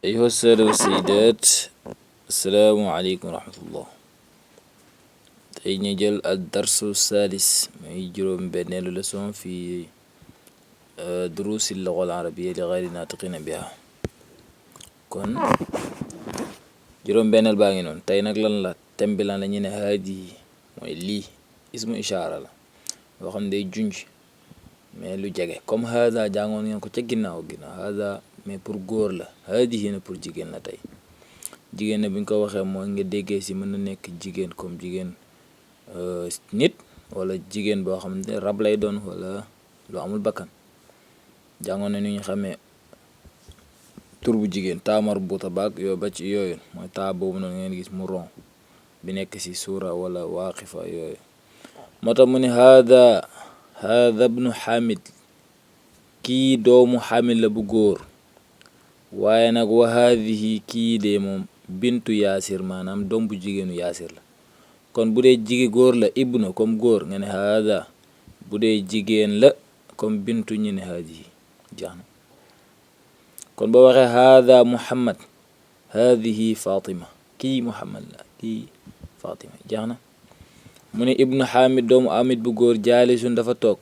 أيها السادة والسيدات، السلام عليكم ورحمة الله. tey ñu jël ad-darsu salis muy juróom benneelu leçon fi duruusi al-lugha al-arabiyya li ghayri naatiqiina biha. kon juróom benneel baa ngi noonu. tey nag lan la thème bi lan la ñu ne haadihi mooy lii ismu ishaara la boo xam ne day junj mais lu jege comme haada jàngoon ngeen ko ca ginnaaw haada mais pour góor la, haadihi na pour jigéen la. tey jigéen na bi ñu ko waxee mooy nga déggee si mën na nekk jigéen comme jigéen nit wala jigéen boo xam ne rab lay doon wala lu amul bakkan. jàngoon na ni ñu xamee tur bu jigéen taa marbuuta baag yooyu ba ci yooyu mooy taa boobu noonu ngeen gis mu ron bi nekk si suura wala waaqifa yooyu. moo tax mu ne haada ibnu Hamid, kii doomu Hamid la bu góor. waaye nag wa haadihi kii de moom bintu yaasir maanaam doom bu jigéenu yaasir la. kon bu dee jigéen góor la ibnu comme góor nga ne haada, bu dee jigéen la comme bintu ñu ne haadihi. jeex na. kon boo waxee haada Muhammad, haadihi Fatima, kii Muhammad la kii Fatima. jeex na. mu ne ibnu Hamid doomu Hamid bu góor jaalisun dafa toog.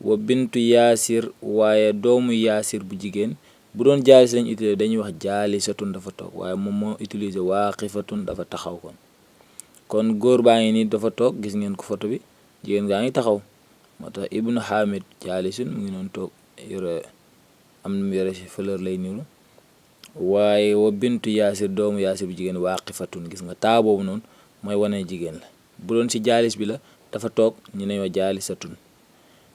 wa bintu yaasir waaye doomu yaasir bu jigéen bu doon jaalis lañ utilisé dañuy wax jaalisatun dafa toog, waaye moom moo utilisé waaqifatun dafa taxaw. kon góor baa ngi nii dafa toog, gis ngeen ko photo bi, jigéen gaa ngi taxaw. moo tax ibnu Hamid jaalisun mu ngi noonu toog yore am na mu yore si fleur lay niru. waaye wa bintu yaasir doomu yaasir bu jigéen waaqifatun, gis nga taa boobu noonu mooy wane jigéen la. bu doon si jaalis bi la dafa toog ñu ne wa jaalisatun.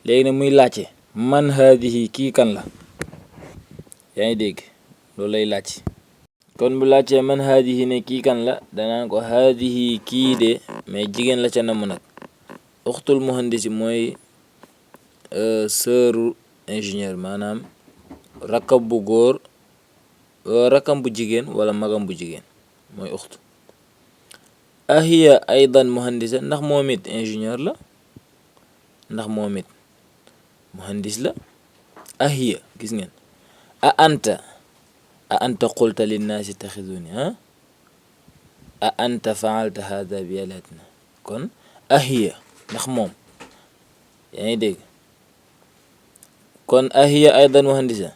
léegi nag muy laajte man haadihi kii kan la. yaa ngi dégg loolu lay laaj. kon bu laajtee man haadihi ne kii kan la danaan ko haadihi kii de mais jigéen la ca namm nag. uxtul muhandisi mooy sëru ingénieur, maanaam rakkam bu góor rakkam bu jigéen wala magam bu jigéen mooy uxtu. ahiya aydan muhandisa, ndax moom it ingénieur la, ndax moom it muhandis la. ahiya gis ngeen. a anta qulta linnaasi ittaxiduni a anta faalta hada bi alihatina. kon ahiya ndax moom, yaa ngi dégg. kon ahiya aydan muhandisa,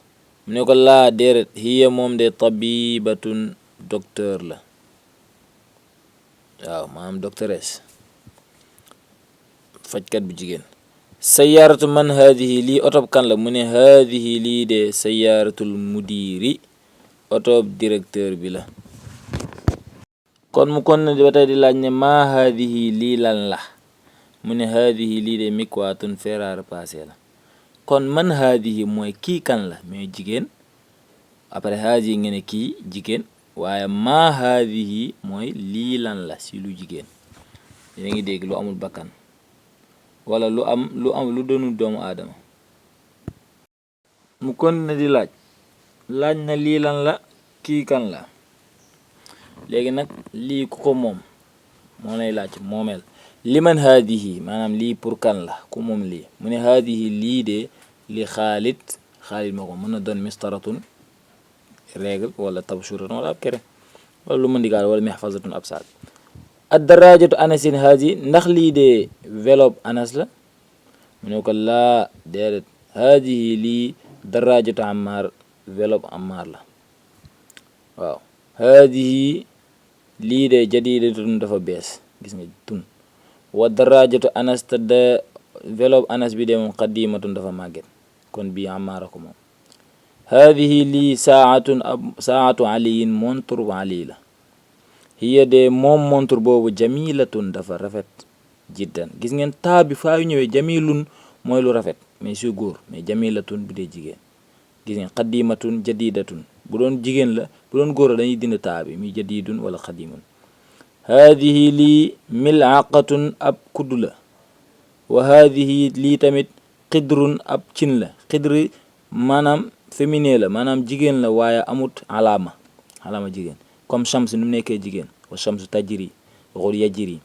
mu ne ko laa déeret, hiya moom de tabibatun docteur la. waaw maanaam doctoresse, fajkat bu jigéen. sayaaratu man haadihi lii otob kan la, mu ne haadihi lii de sayaaratul mudiri otob directeur bi la. kon mu kon na ba tey di laaj ne maa haadihi lii lan la, mu ne haadihi lii de mikwaatun fer à repasser la. kon man haadihi mooy kii kan la mais jigéen, après haadihi nga ne kii jigéen, waaye maa haadihi mooy lii lan la si lu jigéen. yaa ngi dégg lu amul bakkan wala lu doonul doomu aadama. mu kon na di laaj na lii lan la, kii kan la. léegi nag lii ku ko moom moo lay laaj moomeel. liman haadihi maanaam lii pour kan la, ku moom lii. mu ne haadihi lii de li Xaalid moo ko mën na doon mistaratun règle wala tabshuratun wala ab kere wala lu mën di gaal wala mihfazatun ab saag. ad-daraajatu anasin haadi, ndax lii de vélo anas la. mu ne ko laa déedéet, haadihi lii daraajatu Ammaar vélo Ammaar la. waaw haadihi lii de jadiidatun dafa bees, gis nga tun. wa daraajatu anas te de vélo anas bi de moom qadiimatun dafa màgget, kon bii Ammaar ko moom. haadihi lii saatu aliyin montur ali la. hiya de moom montur boobu jamilatun dafa rafet jiddan. gis ngeen taa bi faa yu ñëwee jamilun mooy lu rafet mais su góor, mais jamilatun bu dee jigéen. gis ngeen qadimatun jadidatun bu doon jigéen la, bu doon góor la dañuy dind taa bi muy jadidun wala qadimun. haadihi lii milaqatun ab kuddu la. wa haadihi lii tamit xidrun ab cin la. xidri maanaam féminin la, maanaam jigéen la waaye amut alaama jigéen, comme shams nu mu nekkee jigéen. wa shamsu tajri waxul yajri.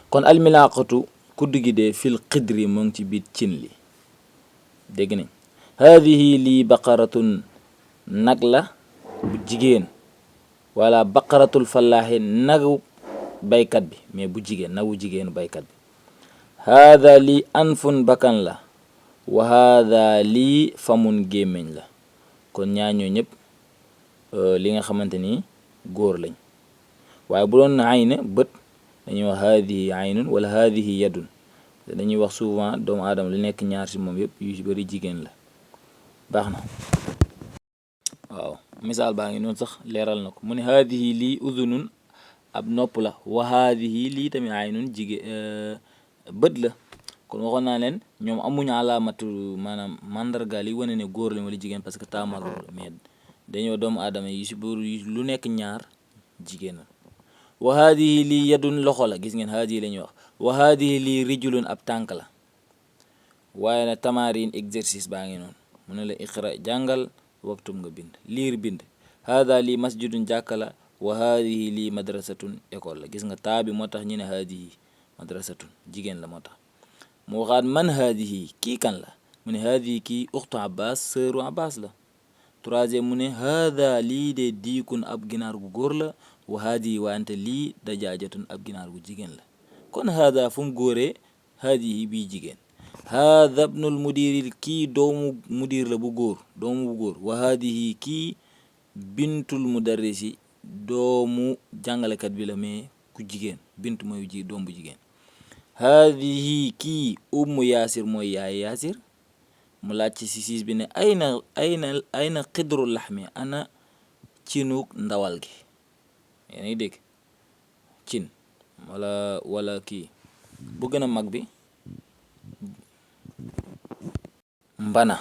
kon almilaqatu kuddu gi de fil xidri moo ngi ci biir cin li. dégg nañ. haadihi lii baqaratun nag la. bu jigéen, wala baqaratul fallaaxi nagu baykat bi mais bu jigéen, nagu jigéenu baykat bi. haada lii anfun bakkan la, wa haada lii famun gémmiñ la. kon ñaañoo ñëpp li nga xamante ni góor lañ. waaye bu doon ayna bët dañuy wax haadihi aynun wala haadihi yadun. dañuy wax souvent doomu aadama li nekk ñaar ci moom yëpp yu ci bari jigéen la. baax na. waaw misaal baa ngi noonu sax leeral na ko mu ne haadihi lii udunun ab nopp la, wa haadihi lii tamit aynun jigéen bët la. kon waxoon naa leen ñoom amuñu alaamatu maanaam mandargaal yi wane ne góor lañ wala jigéen parce que taamal la, mais dañoo doomu aadama yi ci bari lu nekk ñaar jigéen la. wa haadihi lii yadun loxo la, gis ngeen haadihi la ñuy wax. wa haadihi lii rijulun ab tànk la. waaye nag tamarin exercice baa ngi noonu mu ne la iqra jàngal waktub nga bind, liir bind. haada lii masjidun jàkka la, wa haadihi lii madrasatun école la. gis nga taa bi moo tax ñu ne haadihi madrasatun jigéen la moo tax. mu waxaat man haadihi kii kan la, mu ne haadihi kii uxtu abbas sëru abbas la. troisième mu ne haada lii de diikun ab ginaar gu góor la, wa haadihi wante lii dajaajatun ab ginaar gu jigéen la. kon haada fu mu góoree, haadihi bii jigéen. haada ibnul mudiril kii doomu mudir la bu góor, doomu bu góor. wa haadihi kii bintul mudarrisi doomu jàngalekat bi la mais ku jigéen, bint mooy doom bu jigéen. haadihi kii ummu yaasir mooy yaay yaasir. mu laaj ci siis bi ne ayna xidru laxmi, ana cinuk ndawal gi. yaa ngi dégg cin wala kii bu gën a mag bi mbana.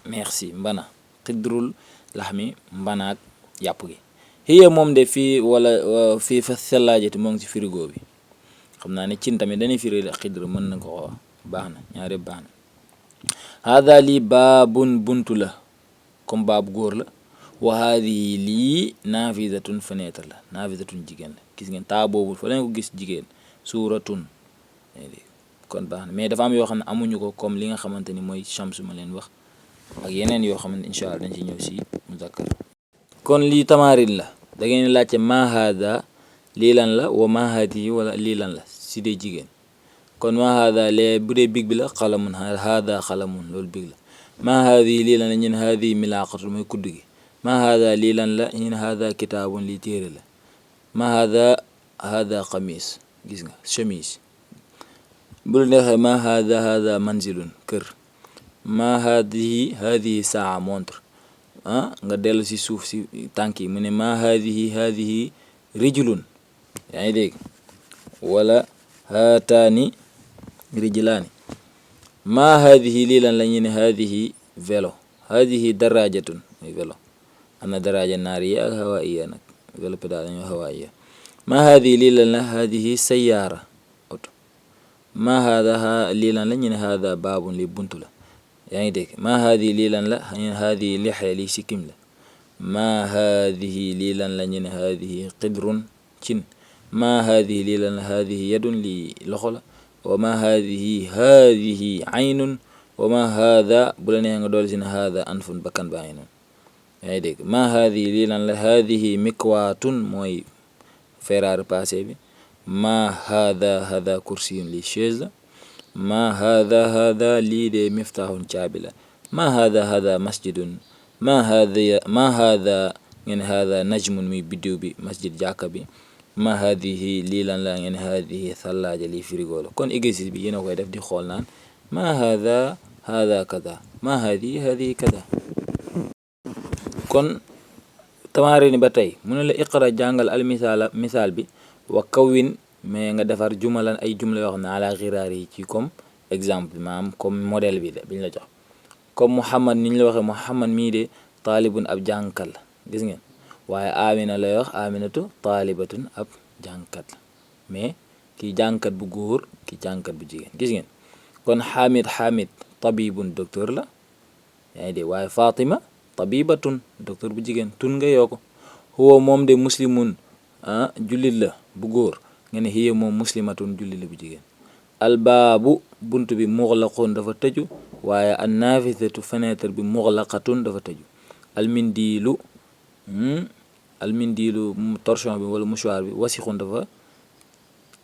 merci mbana. xidrul laxmi mbanaak yàpp gi. hiya moom de fii wala fii fa sellaajati moo ngi ci frigo bi. xam naa ne cin tamit dañuy firi xidr mën na ko wax, baax na ñaari baax na. haada lii baabun buntu la comme baab góor la. wa haadihi lii naafizatun fenêtre la, naafizatun jigéen la. gis ngeen taa boobu fa leen ko gis jigéen, suuratun. kon baax na mais dafa am yoo xam ne amuñu ko comme li nga xamante ni mooy shams ma leen wax ak yeneen yoo xamante incha allah dañ ci ñëw si muzakkar. kon lii tamarin la, da ngeen laajte ma haada lii lan la, wa ma haadihi wala lii lan la si dee jigéen. kon ma haada lee bu dee big bi la xalamun, haada xalamun loolu big la. ma haadihi lii lan la, ñun haadihi milaaqatu mooy kudd gi. ma haada lii lan la, ñun haada kitaabun lii téere la. ma haada xamis, gis nga chemise. bu la neexee ma haada manzilun kër. ma haadihi saa montre. nga dellu si suuf si tànk yi mu ne ma haadihi rijlun. yaa ngi dégg wala haataani rijlaani. ma haadihi lii lan la, ñu ne haadihi vélo. haadihi darajatun mooy vélo. am na daraja naariya ak hawaiya nag, vélo pédale dañoo hawaiya. ma haadihi lii lan la, haadihi sayyaara oto. ma haada lii lan la, ñu ne haada baabun lii buntu la. yaa ngi dégg ma haadihi lii lan la, ñu ne haadihi lixya lii sikkim la. ma haadihi lii lan la, ñu ne haadihi qidrun cin. ma haadihi lii lan la, haadihi yadun lii loxo la. wa ma haadihi aynun. wa ma haada bu la neexee nga dool si ne haada anfun bakkan baa ngi noonu. yaa ngi dégg ma haadihi lii lan la, haadihi mikwaatun mooy fer à repasser bi. ma haada kursiyun lii chaise la. ma haada lii de miftaaxun caabi la. ma haada masjidun. ma haada ngeen haada najmun muy biddiw bi, masjid jàkka bi. ma haadihi lii lan la, ngeen haadihi thallaaja lii frigo la. kon exercice bi yéen a koy def di xool naan ma haada kada, ma haadihi kada. kon tamarin ba tey mu ne la iqra jàngal al misaal bi wa kawwin mais nga defar jumalan ay jumla yoo xam ne ala xiraar yi ci comme exemple maanaam comme modèle bi biñ la jox. comme Muhammad ni ñu la waxee Muhammad mii de taalibun ab jàngkat la, gis ngeen waaye Amina lay wax Aminatu taalibatun ab jàngkat la mais kii jàngkat bu góor kii jàngkat bu jigéen, gis ngeen. kon Hamid tabibun docteur la, yaa ngi dégg waaye Fatima tabibatun docteur bu jigéen tun nga yoo ko. huwa moom de muslimun jullit la bu góor nga ne hiya moom muslimatun jullit la bu jigéen. albaabu bunt bi muxlaqun dafa tëju waaye an naafisatu fenêtre bi muxlaqatun dafa tëju. almindiilu almindiilu torchon bi wala mouchoir bi wasixun dafa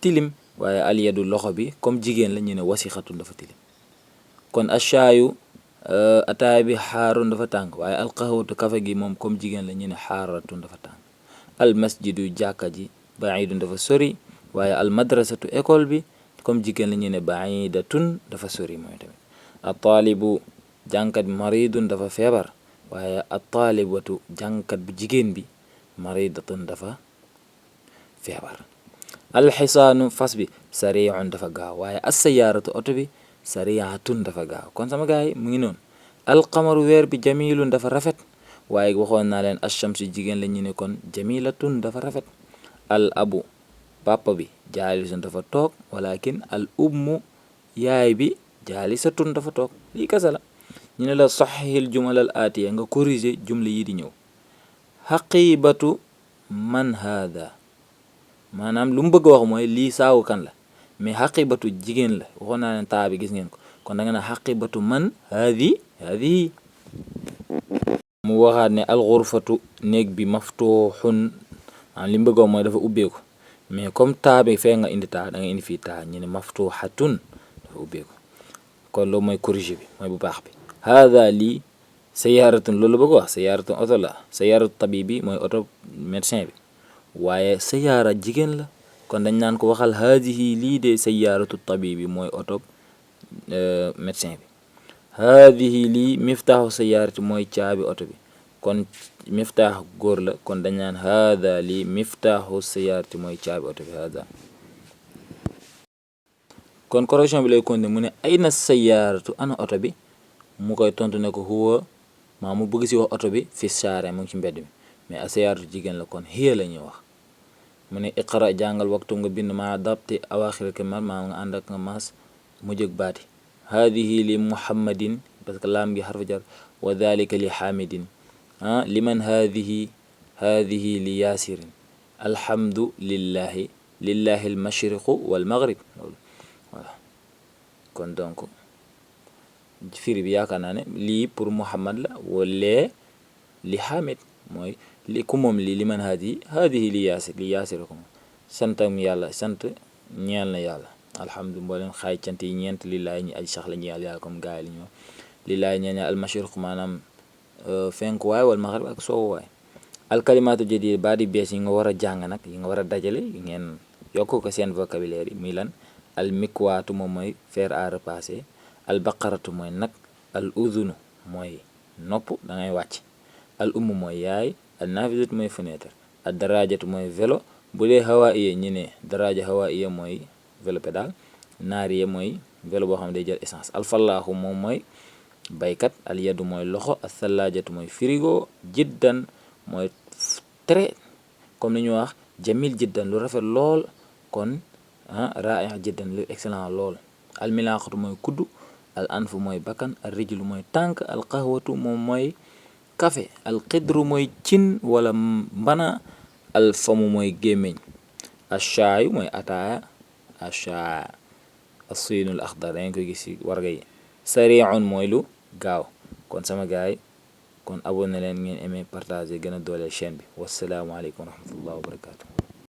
tilim, waaye alyadu loxo bi comme jigéen la ñu ne wasixatun dafa tilim. kon ashaayu ataaya bi xaarun dafa tàng, waaye alqahwatu kafe gi moom comme jigéen la ñu ne xaaratun dafa tàng. almasjidu jàkka ji baidun dafa sori, waaye almadrasatu école bi comme jigéen la ñu ne baidatun dafa sori mooy tamit. ataalibu jàngkat bi maridun dafa feebar, waaye ataalibatu jàngkat bu jigéen bi maridatun dafa feebar. alxisaanu fas bi sariun dafa gaaw, waaye assayaaratu oto bi sariatun dafa gaaw. kon sama gaay yi mu ngi noonu. alqamaru weer bi jamilun dafa rafet, waaye waxoon naa leen ashamsi jigéen la ñu ne kon jamilatun dafa rafet. al abu papa bi jaalisun dafa toog, walakin al ummu yaay bi jaalisatun dafa toog. lii kasa la. ñu ne la saxihil jumalal aatiya nga corriger jumla yi di ñëw. xaqibatu man haada, maanaam lu mu bëgg a wax mooy lii saawu kan la, mais xaqibatu jigéen la. waxoon naa leen taa bi gis ngeen ko, kon da nga ne xaqibatu man haadihi. mu waxaat ne alxurfatu néeg bi maftuuxun, li mu bëgg a wax mooy dafa ubbeeku, mais comme taa bi fee nga indi taa da nga indi fii taa, ñu ne maftuuxatun dafa ubbeeku. kon loolu mooy corrigé bi mooy bu baax bi. haada lii sayaaratun loolu la bëgg a wax, sayaaratun oto la. sayaaratu tabibi mooy oto médecin bi, waaye sayaara jigéen la, kon dañ naan ko waxal haadihi lii de sayaaratu tabibi mooy oto médecin bi. haadihi lii miftaaxu sayaarati mooy caabi oto bi, kon miftaax góor la, kon dañ naan haada lii miftaaxu sayaarati mooy caabi oto bi haada. kon correction bi lay continuer mu ne ayna sayaaratu ana oto bi, mu koy tontu ne ko huwa, maa mu bëgg si wax oto bi fi saare mu ngi ci mbedd mi, mais a sayaaratu jigéen la, kon hiya la ñuy wax. mu ne iqra jàngal waxtu nga bind maa dabti awaaxir kalimaat maa nga ànd ak nga maas mu jëg baati. haadihi li muhammadin parce que laam gi xarfu jar, wa dalika li xaamidin. liman haadihi li yaasirin. alhamdu lillahi, lillahi almashriqu walmaghrib. loolu voilà. kon donc firi bi yaakaar naa ne lii pour muhammad la, wala li xaamid mooy li ku moom lii liman haadihi li yaasir ko moom. santam yàlla, sant ñeel na yàlla. alhamdu mbooleen xaay cant yi ñeent lillaay ñi aj sax la ñeel yàlla comme gaay li ñoo lillaay ñeel na almashriq maanaam fenku waay wal maghrib ak soowu waay. alkalimaatu jadid baa di bees yi nga war a jàng nag, yi nga war a dajale ngeen yokk ko seen vocabulaire yi muy lan. al mikwaatu moom mooy fer à repasser. al baqaratu mooy nag. al udunu mooy nopp da ngay wàcc. al umm mooy yaay. al nafisatu mooy fenêtre. al darajatu mooy vélo. bu dee hawaiya ñi ne daraja hawaiya mooy vélo pédale. naariya mooy vélo boo xam ne day jël essence. al fallaaxu moom mooy baykat. al yadu mooy loxo. al thalaajatu mooy frigo. jiddan mooy très comme ni ñu wax jamil jiddan lu rafet lool, kon raa'i jiddan lu excellent lool. al milaaxatu mooy kuddu. al anfu mooy bakkan. al rijlu mooy tànk. al qahwatu moom mooy café. al qidru mooy cin wala mbana. al famu mooy gémmiñ. ashaayu mooy ataaya. ashaa asiinul axdar dangeen koy gis ci warga yi. sariun mooy lu gaaw. kon sama gaay kon abonné leen ngeen aimé partager gën a dooleel chaîne bi. wassalaamu aleykum wa rahmatullahi wa barakatuh.